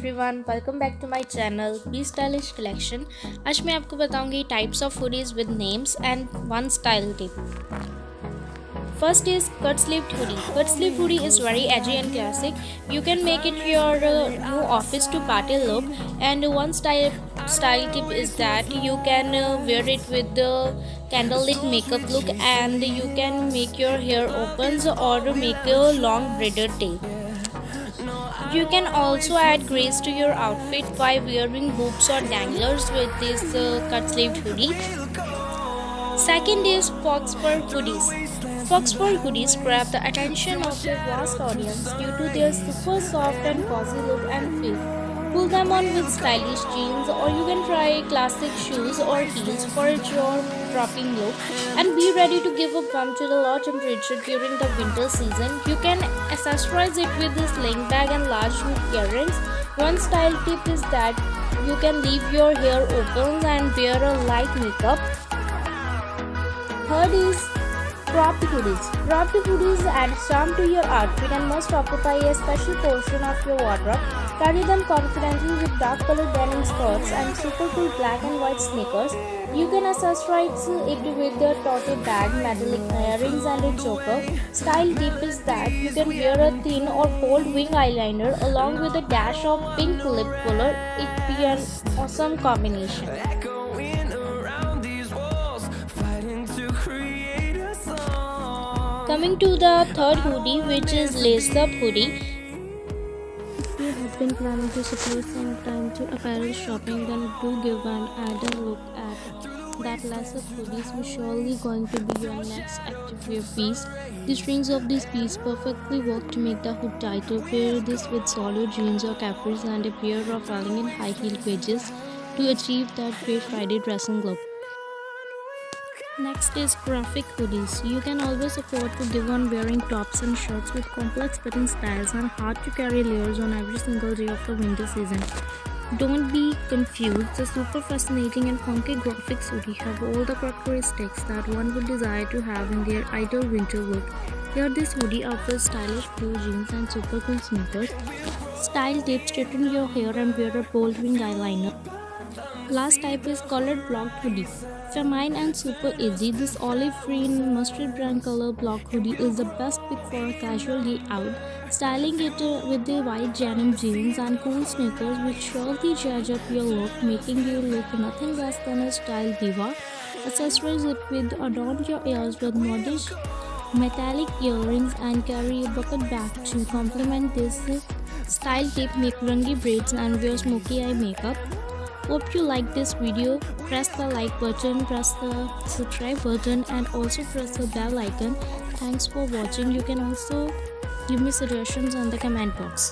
Everyone, welcome back to my channel be stylish collection. आज मैं आपको बताऊंगी types of hoodies with names and one style tip. First is cut sleeved hoodie. Cut sleeve hoodie is very edgy and classic. You can make it your new office to party look. And one style tip is that you can wear it with the candlelit makeup look, and you can make your hair opens or make a long braided tail. You can also add grace to your outfit by wearing hoops or danglers with this cut sleeved hoodie. Second is fox fur hoodies. Fox fur hoodies grab the attention of a vast audience due to their super soft and cozy look and feel. Pull them on with stylish jeans, or you can try classic shoes or heels for your dropping look, and be ready to give a bump to the low temperature during the winter season. You can accessorize it with a sling bag and large hoop earrings. One style tip is that you can leave your hair open and wear a light makeup. Third is cropped hoodies. Cropped hoodies add charm to your outfit and must occupy a special portion of your wardrobe. Carry them confidently with dark colored denim skirts and super cool black and white sneakers. You can accessorize it with a tote bag, metallic earrings, and a choker. Style tip is that you can wear a thin or bold wing eyeliner along with a dash of pink lip color. It'd be an awesome combination. Coming to the third hoodie, which is lace up hoodie. If you have been planning to spend some time to apparel shopping, then do give an add a look at that lace up hoodies, which surely going to be your next active wear piece. The strings of this piece perfectly work to make the hood tighter. Pair this with solid jeans or capris and a pair of elegant high heeled wedges to achieve that great Friday dressing look. Next is graphic hoodies. You can always afford to give on wearing tops and shirts with complex fitting styles and hard to carry layers on every single day of the winter season. Don't be confused, the super fascinating and funky graphics hoodie have all the characteristics that one would desire to have in their ideal winter look. Here this hoodie offers stylish blue jeans and super cool sneakers. Style tips: straighten your hair and wear a bold wing eyeliner. Last type is collared blocked hoodie. Feminine and super easy, this olive green mustard brown color block hoodie is the best pick for a casual day out. Styling it with the white denim jeans and cool sneakers will surely jazz up your look, making you look nothing less than a style diva. Accessorize it with adorn your ears with modish metallic earrings and carry a bucket bag to complement this style tip. Make rungy braids and wear smoky eye makeup. Hope you like this video. Press the like button, press the subscribe button, and also press the bell icon. Thanks for watching. You can also give me suggestions on the comment box.